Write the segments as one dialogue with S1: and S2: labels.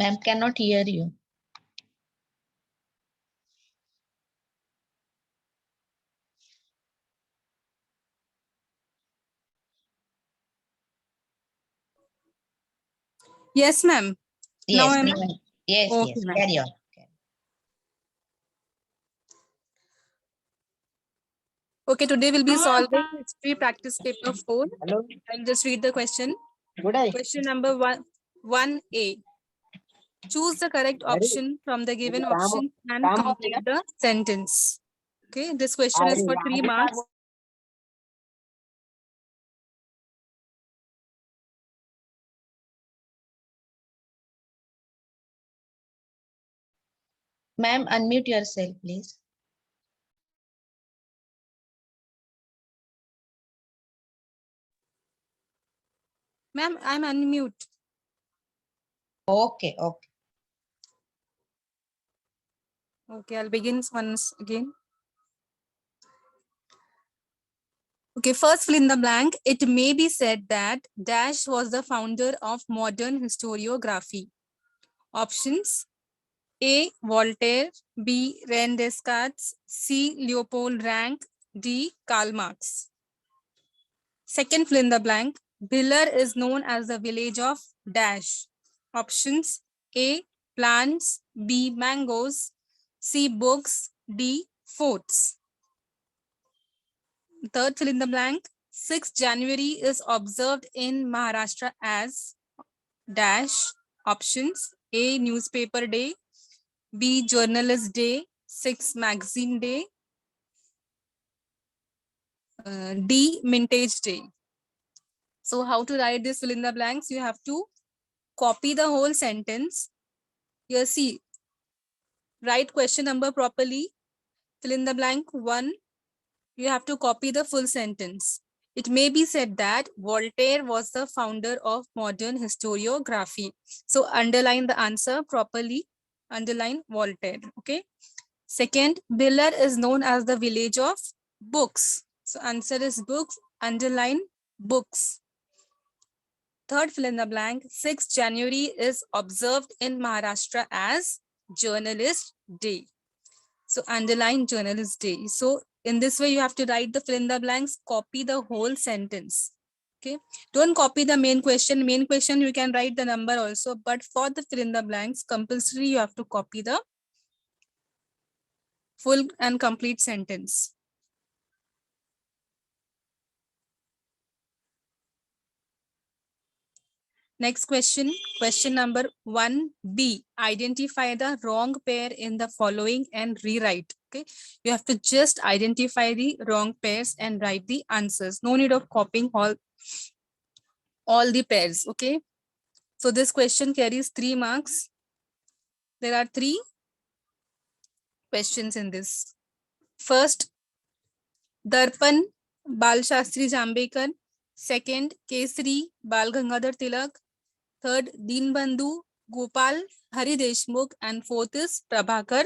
S1: Ma'am, cannot hear you.
S2: Yes, ma'am. Now
S1: Yes,
S2: I'm
S1: yes,
S2: okay,
S1: yes.
S2: ma'am.
S1: Carry on.
S2: Okay, today we'll be solving history practice paper 4.
S3: Hello.
S2: I'll just read the question.
S3: Good day.
S2: Question number 1A. Choose the correct option from the given option and complete the sentence. Okay, this question is for 3 marks.
S1: Ma'am, unmute yourself, please.
S2: Ma'am, I'm unmute.
S1: Okay, okay.
S2: Okay, I'll begin once again. Okay, first fill in the blank. It may be said that Dash was the founder of modern historiography. Options: A. Voltaire, B. René Descartes, C. Leopold Rank, D. Karl Marx. Second fill in the blank. Bhillar is known as the village of Dash. Options: A. Plants, B. Mangoes, C. Books, D. Forts. Third fill in the blank. 6th January is observed in Maharashtra as Dash. Options: A. Newspaper Day, B. Journalist Day, 6. Magazine Day, D. Mintage Day. So how to write this fill in the blanks? You have to copy the whole sentence. Here see, write question number properly. Fill in the blank 1. You have to copy the full sentence. It may be said that Voltaire was the founder of modern historiography. So underline the answer properly. Underline Voltaire. Okay. Second, Bhillar is known as the village of books. So answer is books. Underline books. Third, fill in the blank. 6th January is observed in Maharashtra as Journalist Day. So underline Journalist Day. So in this way, you have to write the fill in the blanks, copy the whole sentence. Okay. Don't copy the main question. Main question, you can write the number also, but for the fill in the blanks, compulsory, you have to copy the full and complete sentence. Next question, question number 1B. Identify the wrong pair in the following and rewrite. Okay, you have to just identify the wrong pairs and write the answers. No need of copying all the pairs. Okay, so this question carries 3 marks. There are 3 questions in this. First, Darpan, Bal Shastri Jambekar. Second, Kesari, Bal Gangadhar Tilak. Third, Deenbandhu, Gopal Hari Deshmukh, and fourth is Prabhakar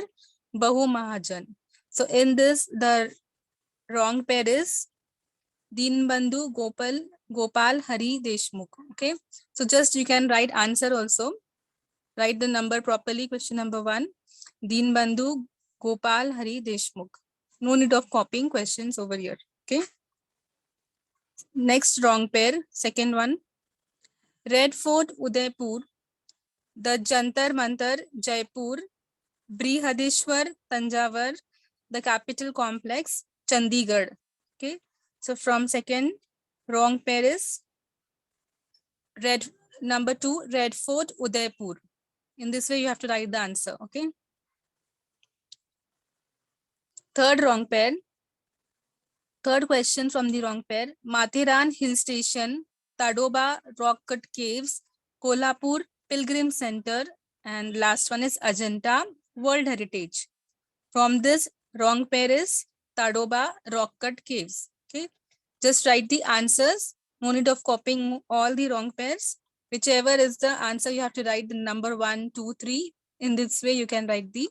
S2: Bahu Mahajan. So in this, the wrong pair is Deenbandhu Gopal Hari Deshmukh. Okay, so just you can write answer also. Write the number properly. Question number 1, Deenbandhu Gopal Hari Deshmukh. No need of copying questions over here. Okay. Next wrong pair, second one, Red Fort Udaipur, the Jantar Mantar Jaipur, Brihadeshwar Tanjavur, the capital complex Chandigarh. Okay, so from second, wrong pair is number 2, Red Fort Udaipur. In this way, you have to write the answer. Okay. Third wrong pair. Third question from the wrong pair. Mathiran Hill Station, Tadoba Rock Cut Caves, Kolhapur Pilgrim Center, and last one is Ajanta World Heritage. From this, wrong pair is Tadoba Rock Cut Caves. Okay, just write the answers. No need of copying all the wrong pairs. Whichever is the answer, you have to write the number 1, 2, 3. In this way, you can write the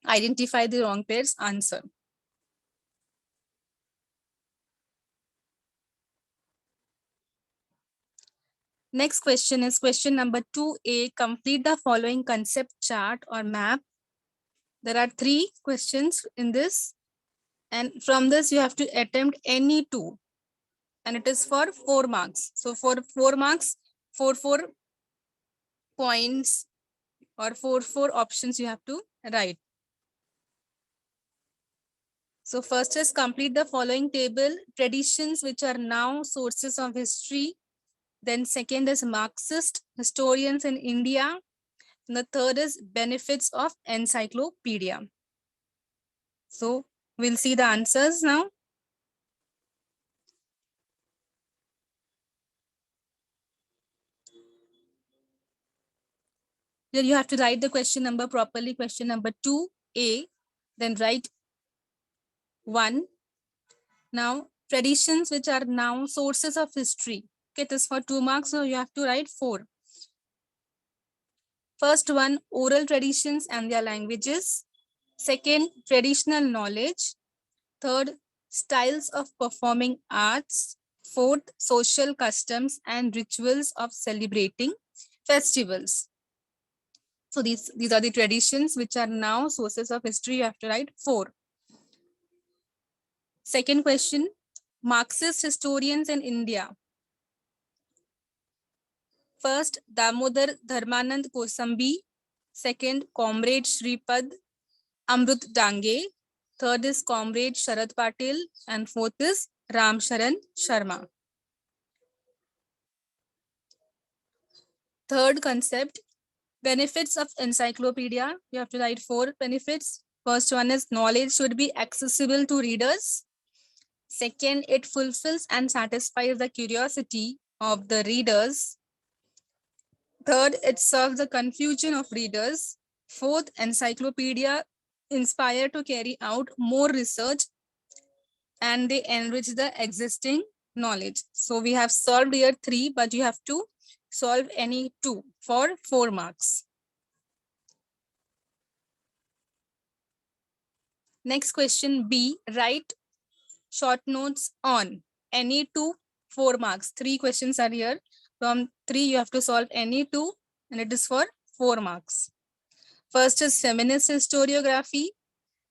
S2: identify the wrong pairs answer. Next question is question number 2A. Complete the following concept chart or map. There are 3 questions in this, and from this you have to attempt any 2, and it is for 4 marks. So for 4 marks, 4 points or 4 options you have to write. So first is complete the following table: traditions which are now sources of history. Then second is Marxist historians in India. And the third is benefits of encyclopedia. So we'll see the answers now. Here you have to write the question number properly. Question number 2A, then write 1. Now, traditions which are now sources of history. Okay, this for 2 marks, so you have to write 4. First one, oral traditions and their languages. Second, traditional knowledge. Third, styles of performing arts. Fourth, social customs and rituals of celebrating festivals. So these are the traditions which are now sources of history. You have to write 4. Second question, Marxist historians in India. First, Damodar Dharmanand Kosambi. Second, Comrade Shripad Amrut Dange. Third is Comrade Sharad Patil. And fourth is Ram Sharan Sharma. Third concept, benefits of encyclopedia. You have to write 4 benefits. First one is knowledge should be accessible to readers. Second, it fulfills and satisfies the curiosity of the readers. Third, it serves the confusion of readers. Fourth, encyclopedia inspire to carry out more research and they enrich the existing knowledge. So we have solved here 3, but you have to solve any 2 for 4 marks. Next question B, write short notes on any 2, 4 marks. 3 questions are here. From 3, you have to solve any 2, and it is for 4 marks. First is feminist historiography.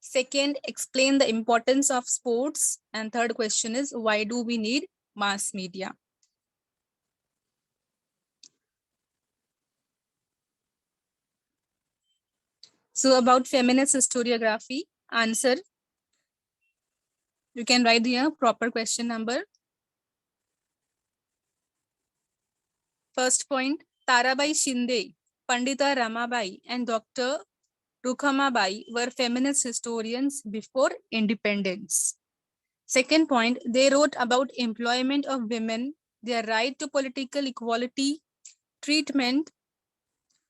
S2: Second, explain the importance of sports. And third question is, why do we need mass media? So about feminist historiography, answer. You can write the proper question number. First point, Tarabai Shinde, Pandita Ramabai, and Dr. Rukhamabai were feminist historians before independence. Second point, they wrote about employment of women, their right to political equality, treatment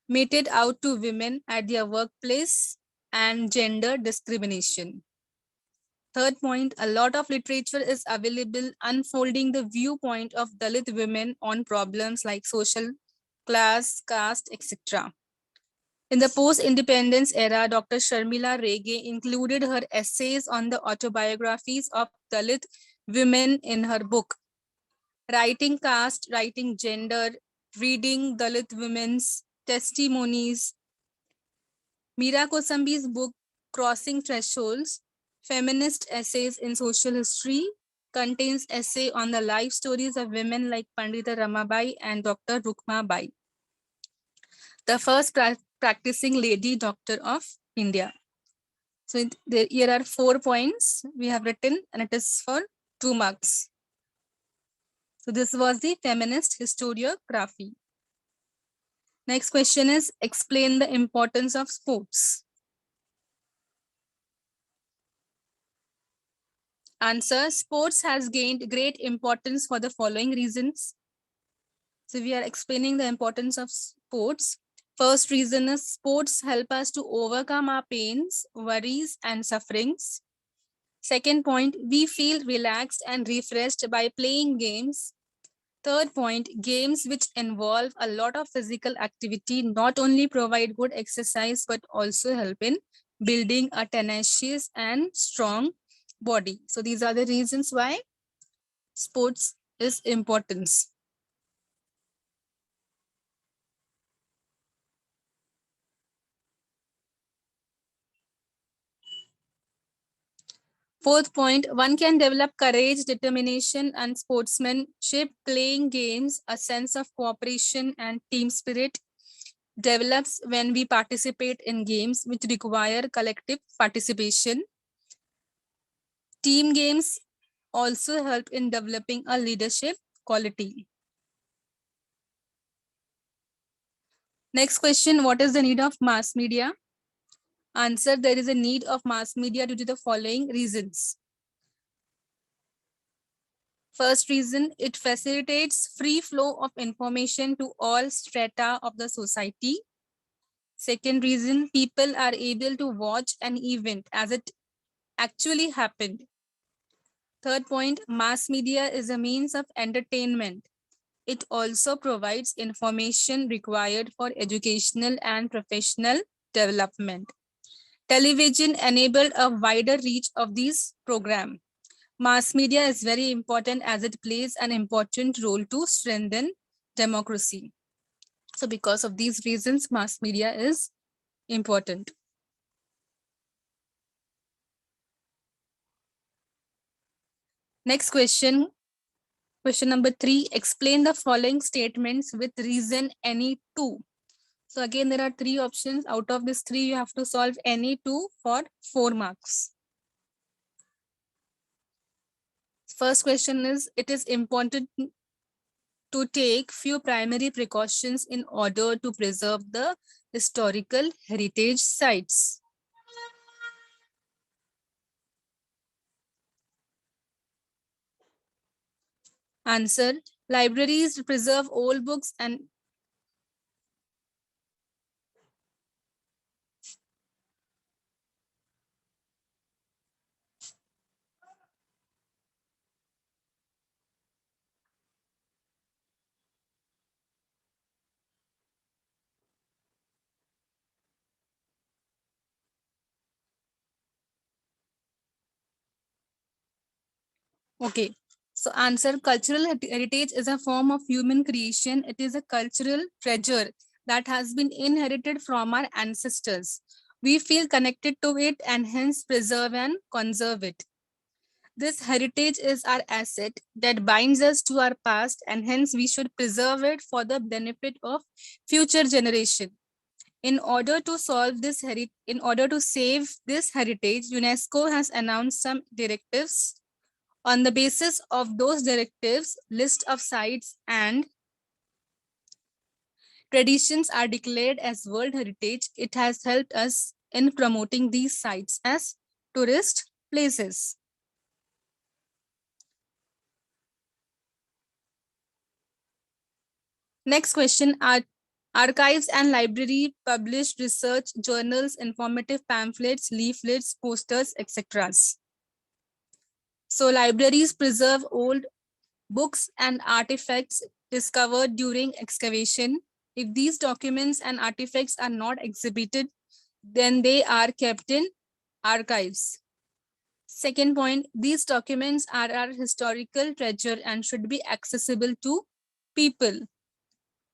S2: meted out to women at their workplace, and gender discrimination. Third point, a lot of literature is available unfolding the viewpoint of Dalit women on problems like social, class, caste, etc. In the post-independence era, Dr. Sharmila Rege included her essays on the autobiographies of Dalit women in her book, Writing Caste, Writing Gender, Reading Dalit Women's Testimonies. Meera Kosambi's book, Crossing Thresholds, Feminist Essays in Social History, contains essay on the life stories of women like Pandita Ramabai and Dr. Rukmabai, the first practicing lady doctor of India. So here are 4 points we have written, and it is for 2 marks. So this was the feminist historiography. Next question is, explain the importance of sports. Answer, sports has gained great importance for the following reasons. So we are explaining the importance of sports. First reason is sports help us to overcome our pains, worries, and sufferings. Second point, we feel relaxed and refreshed by playing games. Third point, games which involve a lot of physical activity not only provide good exercise but also help in building a tenacious and strong body. So these are the reasons why sports is important. Fourth point, one can develop courage, determination, and sportsmanship playing games. A sense of cooperation and team spirit develops when we participate in games which require collective participation. Team games also help in developing a leadership quality. Next question, what is the need of mass media? Answer, there is a need of mass media due to the following reasons. First reason, it facilitates free flow of information to all strata of the society. Second reason, people are able to watch an event as it actually happened. Third point, mass media is a means of entertainment. It also provides information required for educational and professional development. Television enabled a wider reach of these programs. Mass media is very important as it plays an important role to strengthen democracy. So because of these reasons, mass media is important. Next question, question number 3, explain the following statements with reason any two. So again, there are 3 options. Out of these 3, you have to solve any 2 for 4 marks. First question is, it is important to take few primary precautions in order to preserve the historical heritage sites. Answer, libraries preserve old books and okay. So answer, cultural heritage is a form of human creation. It is a cultural treasure that has been inherited from our ancestors. We feel connected to it and hence preserve and conserve it. This heritage is our asset that binds us to our past and hence we should preserve it for the benefit of future generation. In order to solve this in order to save this heritage, UNESCO has announced some directives. On the basis of those directives, list of sites and traditions are declared as World Heritage. It has helped us in promoting these sites as tourist places. Next question, are archives and library publish research journals, informative pamphlets, leaflets, posters, etc. So libraries preserve old books and artifacts discovered during excavation. If these documents and artifacts are not exhibited, then they are kept in archives. Second point, these documents are our historical treasure and should be accessible to people.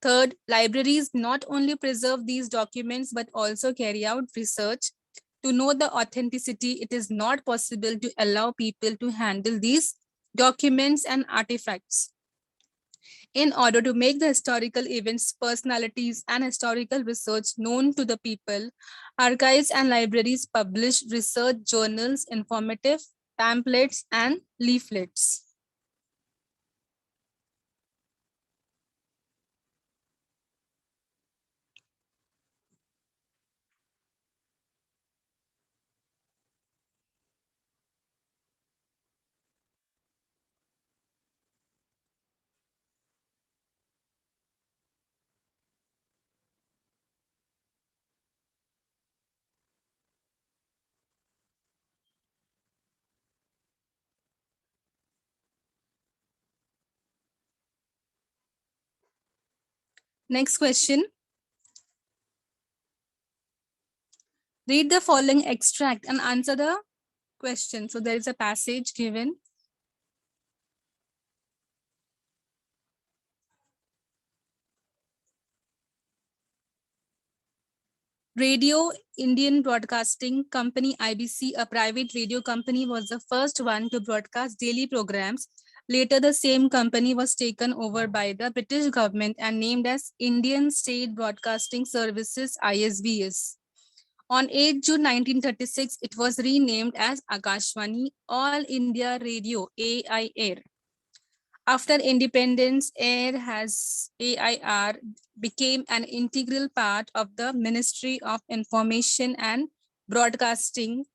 S2: Third, libraries not only preserve these documents but also carry out research to know the authenticity. It is not possible to allow people to handle these documents and artifacts. In order to make the historical events, personalities, and historical research known to the people, archives and libraries publish research journals, informative pamphlets, and leaflets. Next question. Read the following extract and answer the question. So there is a passage given. Radio Indian Broadcasting Company IBC, a private radio company, was the first one to broadcast daily programs. Later, the same company was taken over by the British government and named as Indian State Broadcasting Services ISBS. On 8 June 1936, it was renamed as Akashvani All India Radio AIR. After independence, AIR became an integral part of the Ministry of Information and Broadcasting,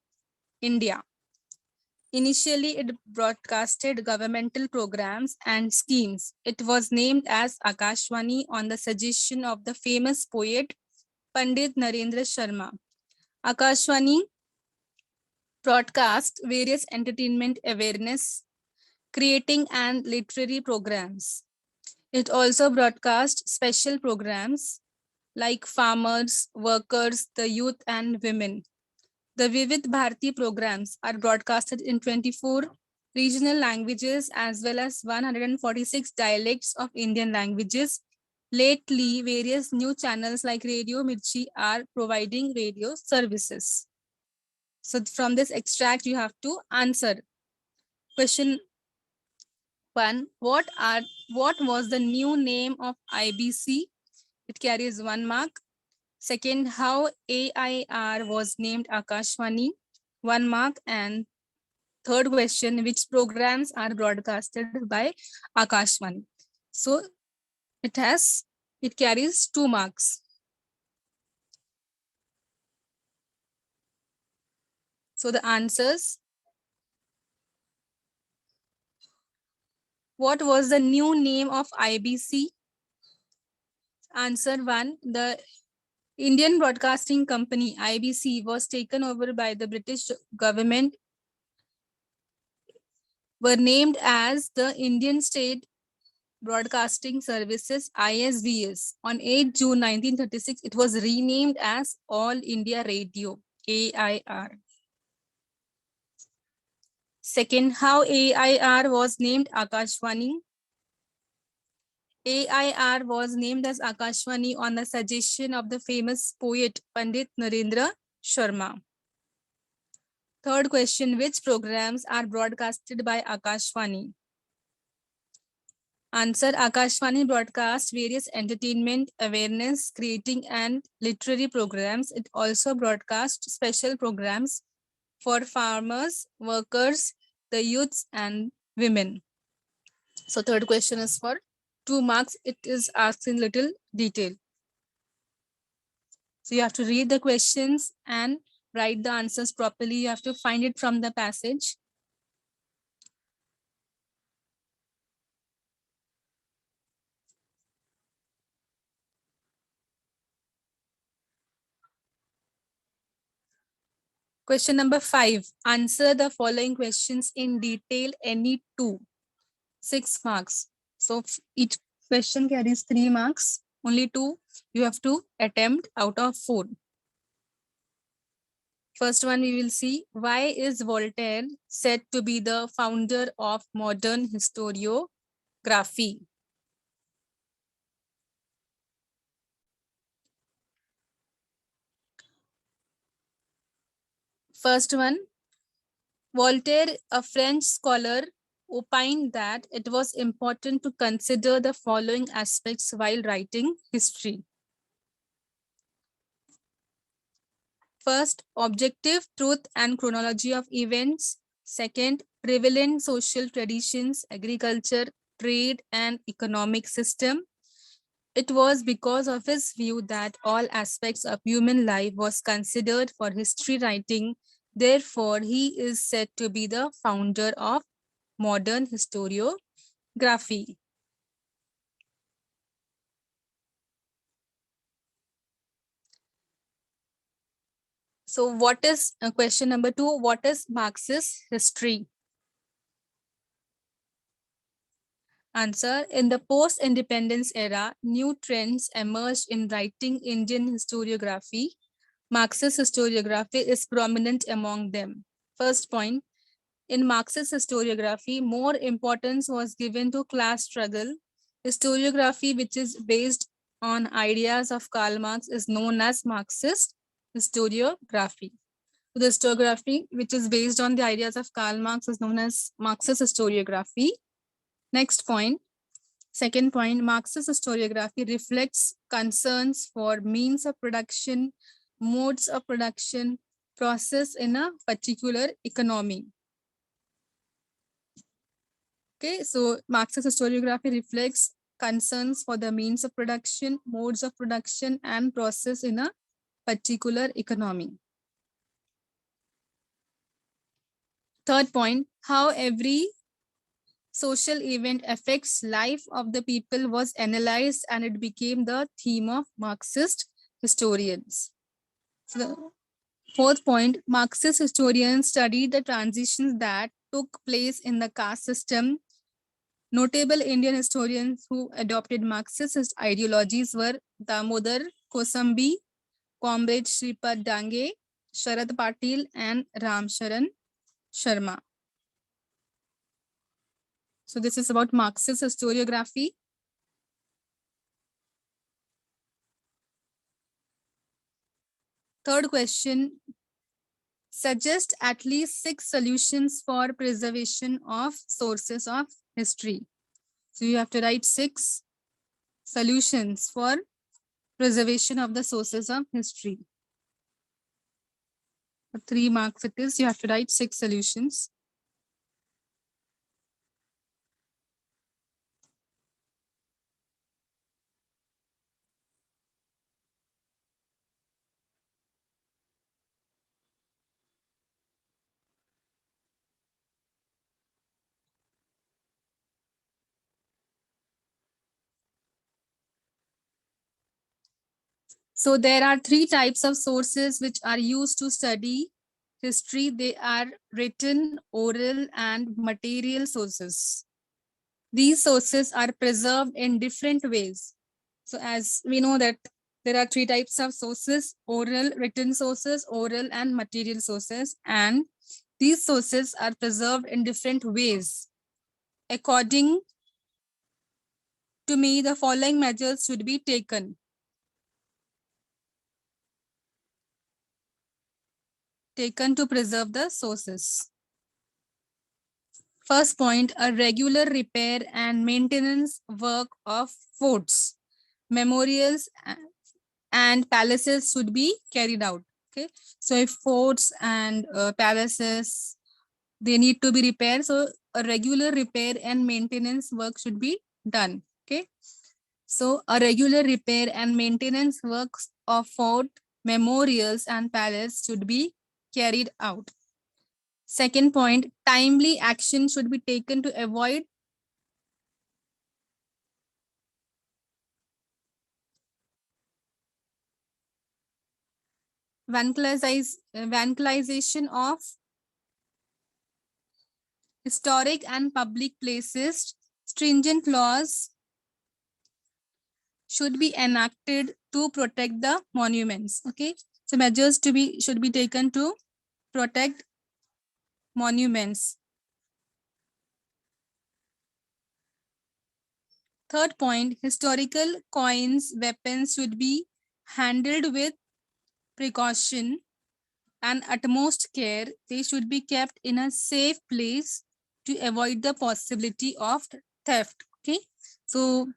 S2: India. Initially, it broadcasted governmental programs and schemes. It was named as Akashvani on the suggestion of the famous poet Pandit Narendra Sharma. Akashvani broadcast various entertainment awareness, creating and literary programs. It also broadcast special programs like farmers, workers, the youth, and women. The Vivid Bharati programs are broadcasted in 24 regional languages as well as 146 dialects of Indian languages. Lately, various new channels like Radio Mirchi are providing radio services. So from this extract, you have to answer. Question 1. What was the new name of IBC? It carries 1 mark. Second, how AIR was named Akashvani, 1 mark. And third question, which programs are broadcasted by Akashvani? So it carries 2 marks. So the answers. What was the new name of IBC? Answer 1. The Indian Broadcasting Company, IBC, was taken over by the British government, were named as the Indian State Broadcasting Services, ISBS. On 8 June 1936, it was renamed as All India Radio, AIR. Second, how AIR was named Akashvani? AIR was named as Akashvani on the suggestion of the famous poet Pandit Narendra Sharma. Third question, which programs are broadcasted by Akashvani? Answer, Akashvani broadcasts various entertainment, awareness, creating and literary programs. It also broadcasts special programs for farmers, workers, the youths and women. So third question is for 2 marks. It is asked in little detail. So you have to read the questions and write the answers properly. You have to find it from the passage. Question number 5. Answer the following questions in detail, any 2. 6 marks. So each question carries 3 marks. Only 2 you have to attempt out of 4. First one we will see, why is Voltaire said to be the founder of modern historiography? First one, Voltaire, a French scholar, opined that it was important to consider the following aspects while writing history. First, objective truth and chronology of events. Second, prevalent social traditions, agriculture, trade, and economic system. It was because of his view that all aspects of human life was considered for history writing. Therefore, he is said to be the founder of modern historiography. So what is question number 2? What is Marxist history? Answer, in the post-independence era, new trends emerged in writing Indian historiography. Marxist historiography is prominent among them. First point, in Marxist historiography, more importance was given to class struggle. Historiography, which is based on ideas of Karl Marx, is known as Marxist historiography. So the historiography, which is based on the ideas of Karl Marx, is known as Marxist historiography. Next point, second point, Marxist historiography reflects concerns for means of production, modes of production, process in a particular economy. Okay, so Marxist historiography reflects concerns for the means of production, modes of production, and process in a particular economy. Third point, how every social event affects life of the people was analyzed and it became the theme of Marxist historians. So the fourth point, Marxist historians studied the transitions that took place in the caste system. Notable Indian historians who adopted Marxist ideologies were Damodar Kosambi, Comrade Shripad Dange, Sharad Patil, and Ram Sharan Sharma. So this is about Marxist historiography. Third question, suggest at least 6 solutions for preservation of sources of history. So you have to write 6 solutions for preservation of the sources of history. For 3 marks it is, you have to write 6 solutions. So there are 3 types of sources which are used to study history. They are written, oral, and material sources. These sources are preserved in different ways. So as we know that there are 3 types of sources: oral, written sources, oral, and material sources. And these sources are preserved in different ways. According to me, the following measures should be taken. To preserve the sources. First point, a regular repair and maintenance work of forts, memorials, and palaces should be carried out. Okay, so if forts and palaces, they need to be repaired, so a regular repair and maintenance work should be done. Okay, so a regular repair and maintenance works of fort, memorials, and palace should be carried out. Second point, timely action should be taken to avoid vandalization of historic and public places. Stringent laws should be enacted to protect the monuments. Okay, so measures should be taken to protect monuments. Third point, historical coins, weapons should be handled with precaution and utmost care. They should be kept in a safe place to avoid the possibility of theft. Okay, so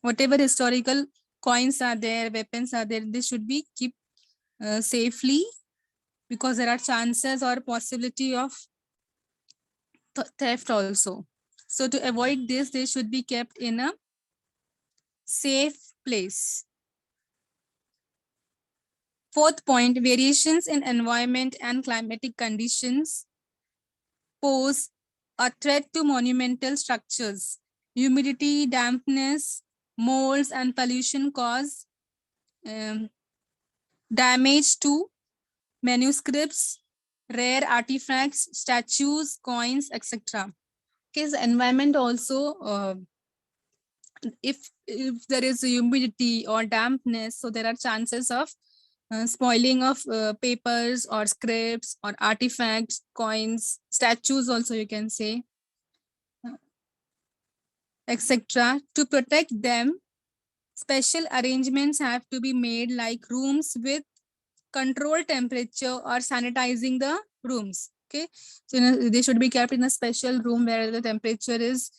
S2: whatever historical coins are there, weapons are there, they should be kept safely, because there are chances or possibility of theft also. So to avoid this, they should be kept in a safe place. Fourth point, variations in environment and climatic conditions pose a threat to monumental structures. Humidity, dampness, molds, and pollution cause damage to manuscripts, rare artifacts, statues, coins, etc. Okay, the environment also, if there is humidity or dampness, so there are chances of spoiling of papers or scripts or artifacts, coins, statues also you can say, etc. To protect them, special arrangements have to be made, like rooms with control temperature or sanitizing the rooms. Okay, so they should be kept in a special room where the temperature is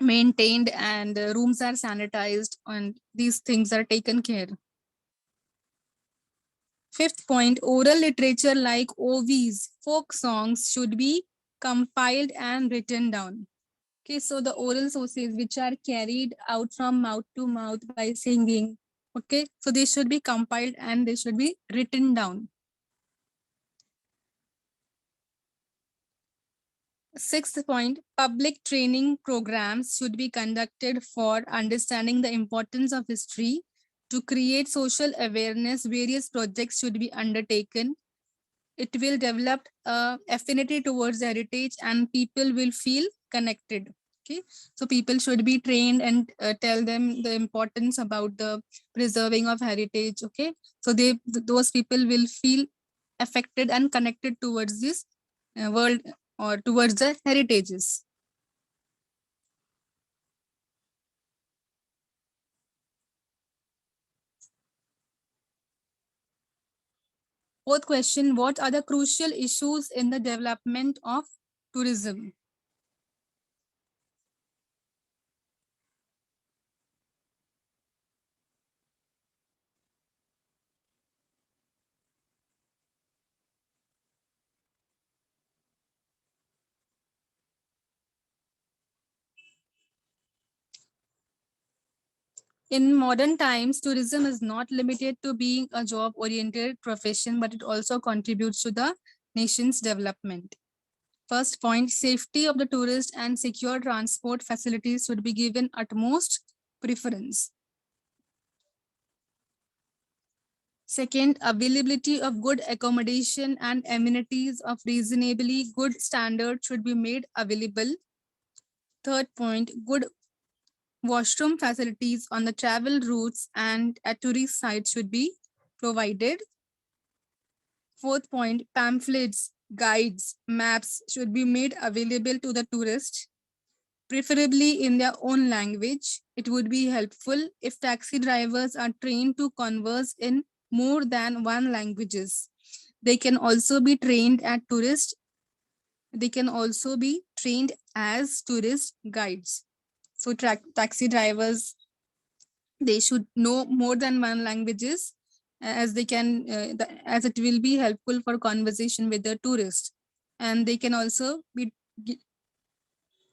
S2: maintained and rooms are sanitized and these things are taken care. Fifth point, oral literature like OVs, folk songs should be compiled and written down. Okay, so the oral sources which are carried out from mouth to mouth by singing, okay, so they should be compiled and they should be written down. Sixth point, public training programs should be conducted for understanding the importance of history. To create social awareness, various projects should be undertaken. It will develop affinity towards heritage and people will feel connected. Okay, so people should be trained and tell them the importance about the preserving of heritage. Okay, so those people will feel affected and connected towards this world or towards the heritages. Fourth question, what are the crucial issues in the development of tourism? In modern times, tourism is not limited to being a job-oriented profession, but it also contributes to the nation's development. First point, safety of the tourist and secure transport facilities should be given utmost preference. Second, availability of good accommodation and amenities of reasonably good standard should be made available. Third point, good washroom facilities on the travel routes and at tourist sites should be provided. Fourth point, pamphlets, guides, maps should be made available to the tourist, preferably in their own language. It would be helpful if taxi drivers are trained to converse in more than one languages. They can also be trained at tourist. They can also be trained as tourist guides. So taxi drivers, they should know more than one languages as they can as it will be helpful for conversation with the tourist, and they can also be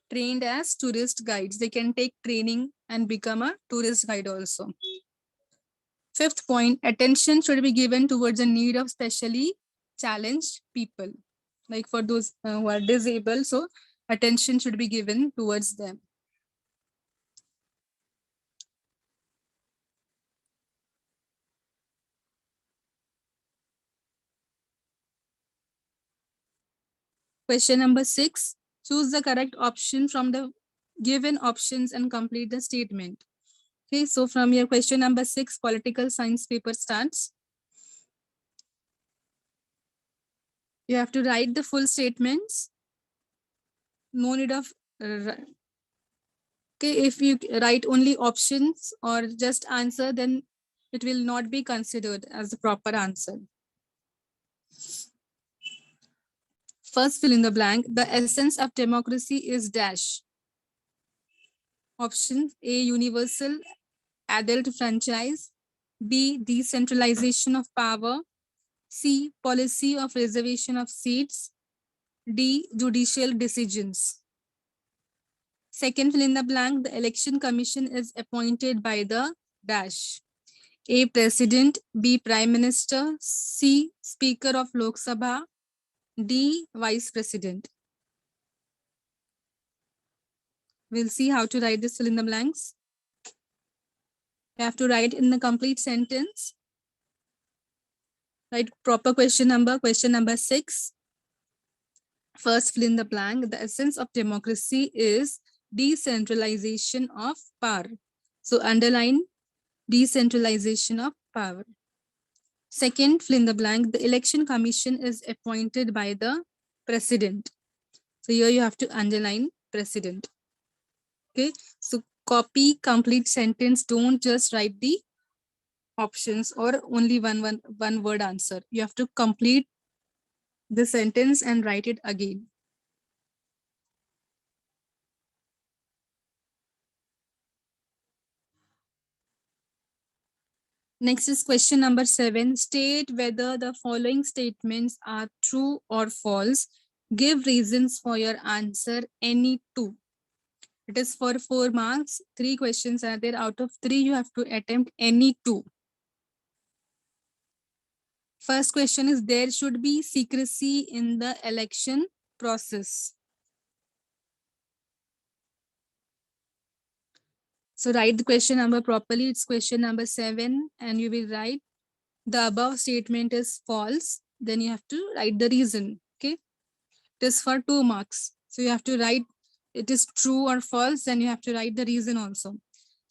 S2: trained as tourist guides. They can take training and become a tourist guide also. Fifth point, attention should be given towards the need of specially challenged people, like for those who are disabled, so attention should be given towards them. Question number 6. Choose the correct option from the given options and complete the statement. Okay, so from your question number 6, political science paper starts. You have to write the full statements. No need of okay, if you write only options or just answer, then it will not be considered as the proper answer. First, fill in the blank. The essence of democracy is dash. Option A, universal adult franchise. B, decentralization of power. C, policy of reservation of seats. D, judicial decisions. Second, fill in the blank. The election commission is appointed by the dash. A, president. B, prime minister. C, speaker of Lok Sabha. D, vice president. We'll see how to write this fill in the blanks. You have to write in the complete sentence. Write proper question number 6. First, fill in the blank. The essence of democracy is decentralization of power. So underline decentralization of power. Second, fill in the blank. The election commission is appointed by the president. So here you have to underline president. Okay, so copy complete sentence. Don't just write the options or only one word answer. You have to complete the sentence and write it again. Next is question number 7. State whether the following statements are true or false. Give reasons for your answer, any two. It is for 4 marks. 3 questions are there. Out of 3, you have to attempt any two. First question is, there should be secrecy in the election process. So write the question number properly. It's question number 7, and you will write the above statement is false. Then you have to write the reason. Okay. It is for 2 marks. So you have to write it is true or false. Then you have to write the reason also.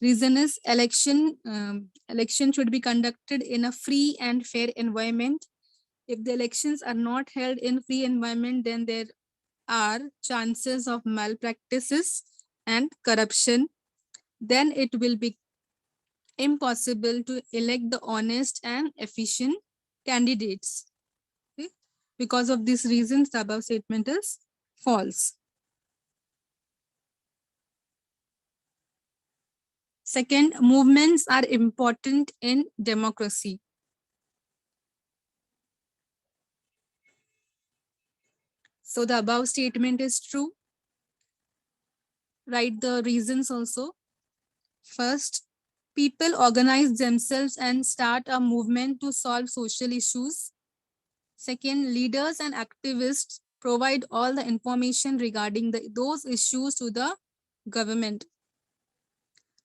S2: Reason is election should be conducted in a free and fair environment. If the elections are not held in free environment, then there are chances of malpractices and corruption. Then it will be impossible to elect the honest and efficient candidates. Okay? Because of these reasons, the above statement is false. Second, movements are important in democracy. So the above statement is true. Write the reasons also. First, people organize themselves and start a movement to solve social issues. Second, leaders and activists provide all the information regarding those issues to the government.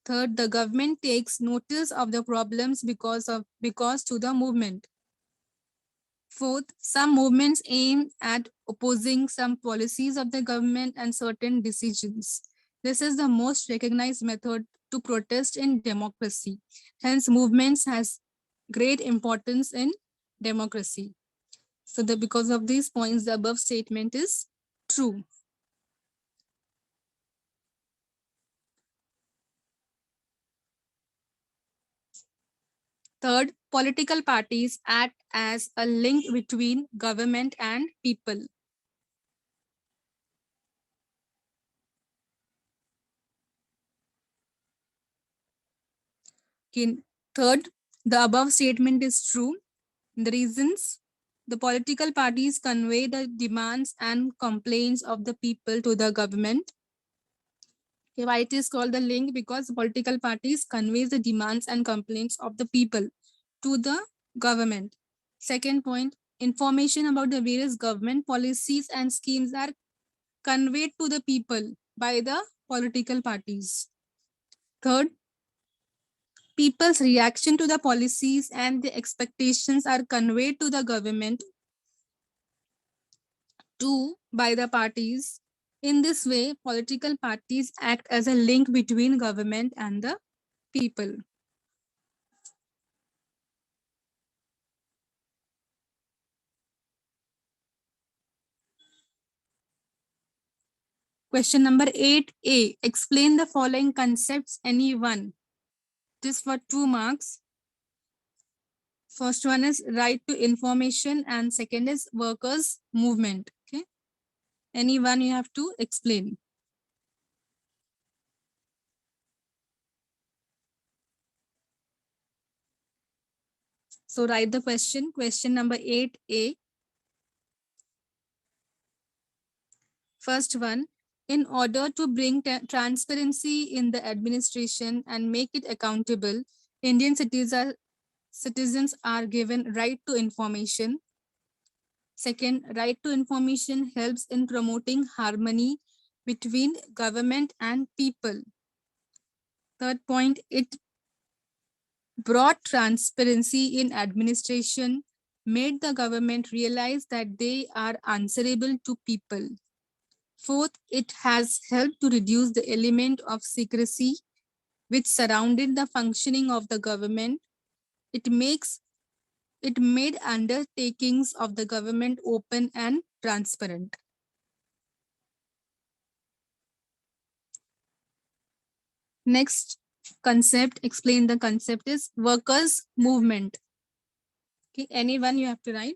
S2: Third, the government takes notice of the problems because to the movement. Fourth, some movements aim at opposing some policies of the government and certain decisions. This is the most recognized method to protest in democracy. Hence, movements has great importance in democracy. So because of these points, the above statement is true. Third, political parties act as a link between government and people. Okay. Third, the above statement is true. The reasons: the political parties convey the demands and complaints of the people to the government. Okay, why it is called the link? Because political parties conveys the demands and complaints of the people to the government. Second point, information about the various government policies and schemes are conveyed to the people by the political parties. Third, people's reaction to the policies and the expectations are conveyed to the government too by the parties. In this way, political parties act as a link between government and the people. Question number 8A. Explain the following concepts, any one. This for 2 marks. First one is right to information and second is workers' movement. Okay. Any one you have to explain. So write the question. Question number 8A. First one, in order to bring transparency in the administration and make it accountable, Indian citizens are given right to information. Second, right to information helps in promoting harmony between government and people. Third point, it brought transparency in administration, made the government realize that they are answerable to people. Fourth, it has helped to reduce the element of secrecy which surrounded the functioning of the government. It made undertakings of the government open and transparent. Next, concept, explain the concept is workers' movement. Okay, anyone you have to write.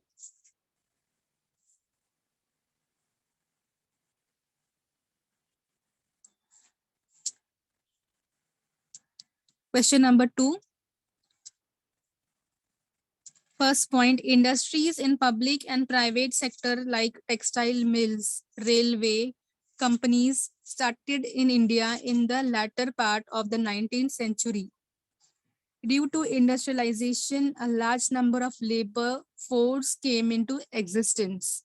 S2: Question number 2. First point, industries in public and private sector like textile mills, railway companies started in India in the latter part of the 19th century. Due to industrialization, a large number of labor force came into existence.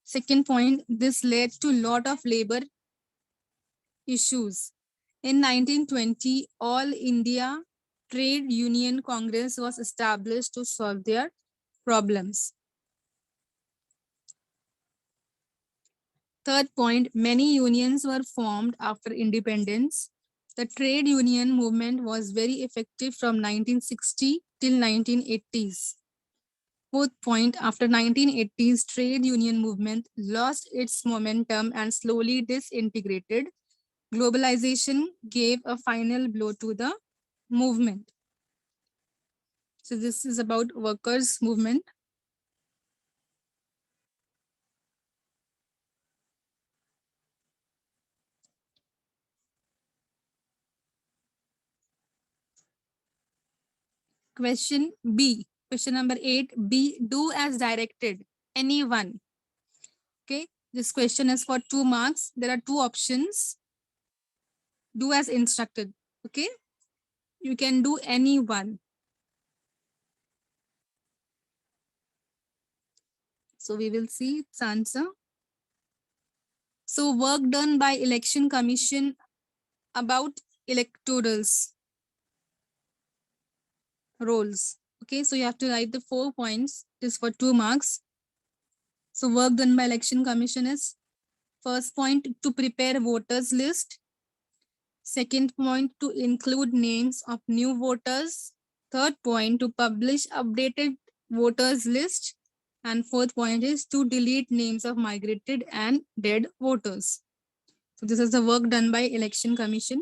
S2: Second point, this led to lot of labor issues. In 1920, All India Trade Union Congress was established to solve their problems. Third point, many unions were formed after independence. The trade union movement was very effective from 1960 till 1980s. Fourth point, after 1980s, trade union movement lost its momentum and slowly disintegrated. Globalization gave a final blow to the movement. So this is about workers' movement. Question B. Question number 8. B. Do as directed. Anyone. Okay. This question is for 2 marks. There are 2 options. Do as instructed. Okay. You can do any one. So we will see its answer. So work done by election commission about electorals roles. Okay. So you have to write the 4 points. It is for 2 marks. So work done by election commission is first point to prepare voters list. Second point to include names of new voters. Third point to publish updated voters list. And fourth point is to delete names of migrated and dead voters. So this is the work done by election commission.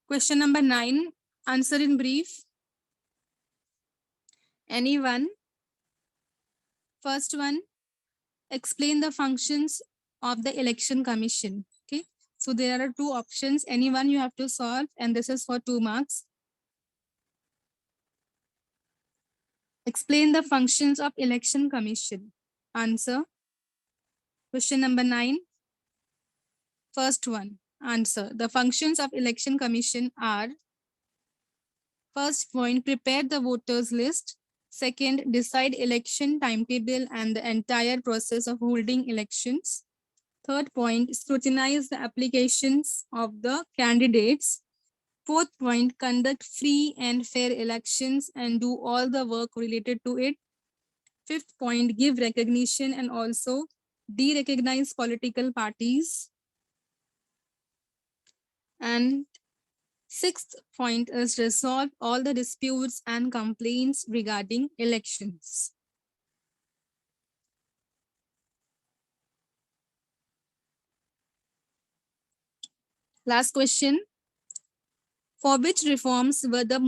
S2: Question number 9, answer in brief. Anyone? First one, explain the functions of the election commission. Okay, so there are 2 options. Anyone you have to solve, and this is for 2 marks. Explain the functions of election commission. Answer. Question number 9. First one, answer. The functions of election commission are: first point, prepare the voters list. Second, decide election timetable and the entire process of holding elections. Third point, scrutinize the applications of the candidates. Fourth point, conduct free and fair elections and do all the work related to it. Fifth point, give recognition and also de-recognize political parties. And sixth point is resolve all the disputes and complaints regarding elections. Last question. For which reforms were the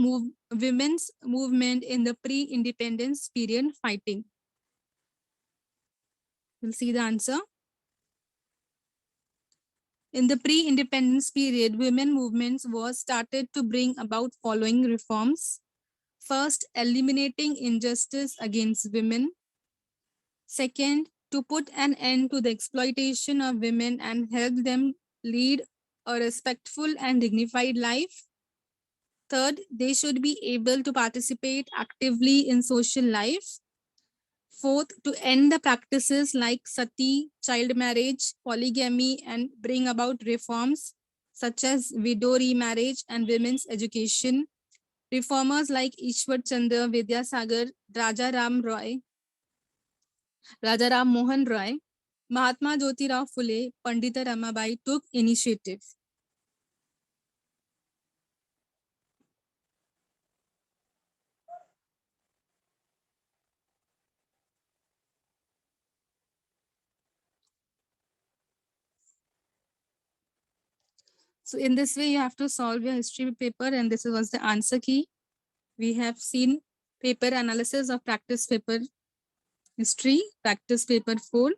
S2: women's movement in the pre-independence period fighting? We'll see the answer. In the pre-independence period, women movements was started to bring about following reforms. First, eliminating injustice against women. Second, to put an end to the exploitation of women and help them lead a respectful and dignified life. Third, they should be able to participate actively in social life. Fourth, to end the practices like sati, child marriage, polygamy, and bring about reforms such as widow remarriage and women's education. Reformers like Ishwar Chandra Vidyasagar, Raja Ram Mohan Roy, Mahatma Jyotirao Phule, Pandita Ramabai took initiative. So in this way, you have to solve your history paper, and this was the answer key. We have seen paper analysis of practice paper history, practice paper 4.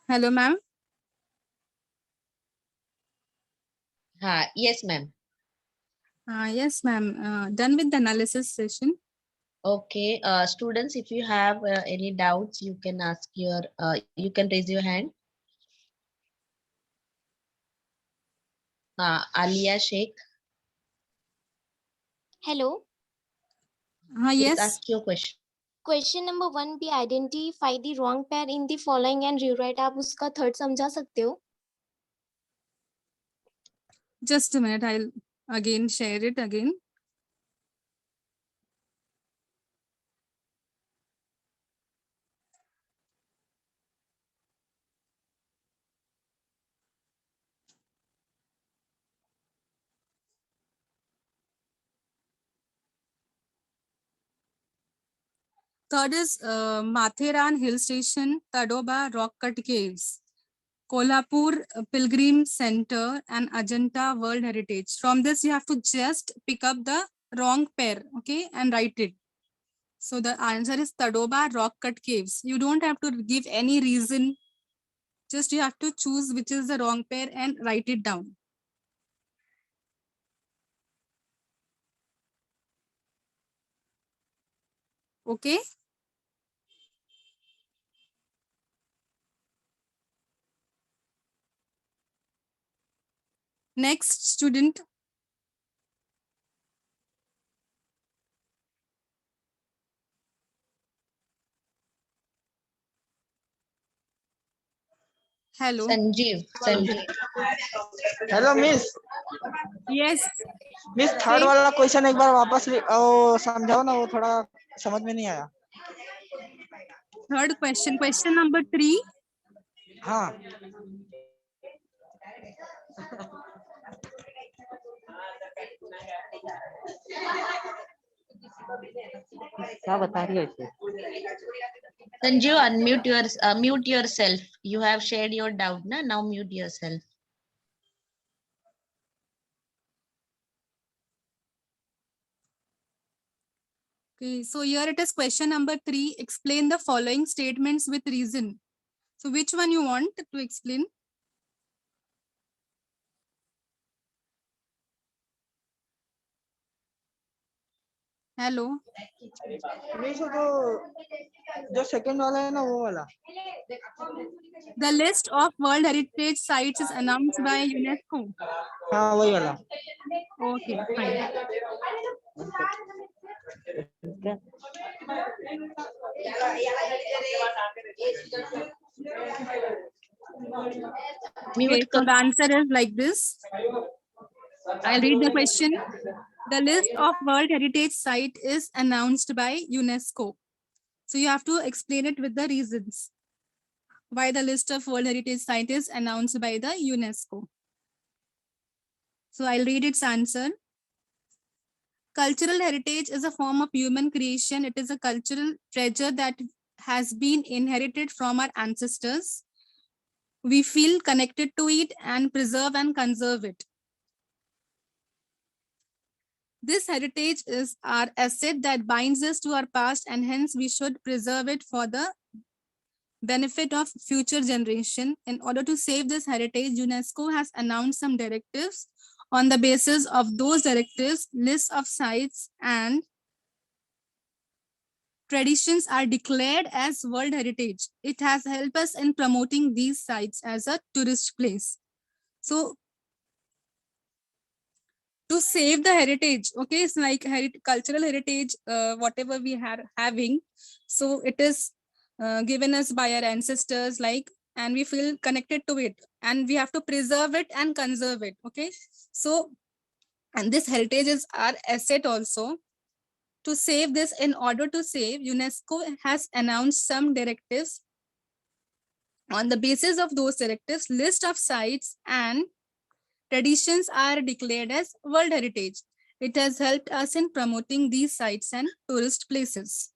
S2: Hello, ma'am.
S1: Yes, ma'am.
S2: Yes, ma'am. Done with the analysis session.
S1: Okay, students, if you have any doubts, you can ask you can raise your hand. Alia Sheikh,
S3: Hello.
S1: please
S2: Yes.
S1: ask your question.
S3: Question number 1 be identify the wrong pair in the following and rewrite. आप उसका third समझा सकते हो?
S2: Just a minute. I'll again share it again. Third is Matheran Hill Station, Tadoba Rock Cut Caves, Kolhapur Pilgrim Center, and Ajanta World Heritage. From this, you have to just pick up the wrong pair, okay, and write it. So the answer is Tadoba Rock Cut Caves. You don't have to give any reason. Just you have to choose which is the wrong pair and write it down. Okay. Next student. Hello.
S1: Sanjeev.
S4: Hello miss
S2: Yes.
S4: Miss third
S2: Say.
S4: वाला question एक बार वापस समझाओ ना, वो थोड़ा समझ में नहीं आया.
S2: Third question. Question number 3.
S4: हाँ. क्या बता रही है इसे?
S1: Sanjeev, mute yourself. You have shared your doubt, na? Now mute yourself.
S2: Okay, so here it is question number 3. Explain the following statements with reason. So which one you want to explain? Hello.
S4: Miss जो second वाला है ना, वो वाला.
S2: The list of World Heritage Sites is announced by UNESCO.
S4: हाँ, वही वाला.
S2: Okay, fine. Okay,
S1: Mute.
S2: so the answer is like this. I'll read the question. The list of World Heritage Site is announced by UNESCO. So you have to explain it with the reasons why the list of World Heritage Site is announced by the UNESCO. So I'll read its answer. Cultural heritage is a form of human creation. It is a cultural treasure that has been inherited from our ancestors. We feel connected to it and preserve and conserve it. This heritage is our asset that binds us to our past, and hence we should preserve it for the benefit of future generation. In order to save this heritage, UNESCO has announced some directives. On the basis of those directives, lists of sites and traditions are declared as World Heritage. It has helped us in promoting these sites as a tourist place. So to save the heritage, okay, it's like cultural heritage, whatever we are having, so it is given us by our ancestors, like, and we feel connected to it, and we have to preserve it and conserve it, okay. So, and this heritage is our asset also. To save this, in order to save, UNESCO has announced some directives. On the basis of those directives, list of sites and traditions are declared as World Heritage. It has helped us in promoting these sites and tourist places.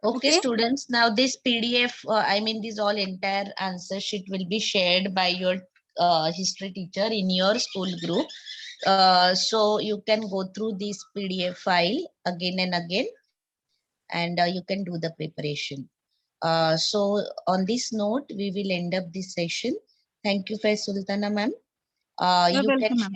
S1: Okay,
S2: Okay.
S1: students, now this PDF, I mean, this all entire answer sheet will be shared by your history teacher in your school group. So you can go through this PDF file again and again, and you can do the preparation. So on this note, we will end up this session. Thank you, Faiz Sultana ma'am.
S2: You're
S1: You can
S2: welcome, ma'am.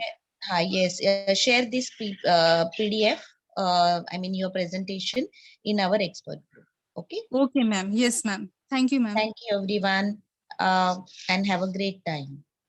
S1: share, yes, share this PDF, I mean your presentation in our expert group. Okay.
S2: Okay, ma'am. Yes, ma'am. Thank you, ma'am.
S1: Thank you, everyone, and have a great time.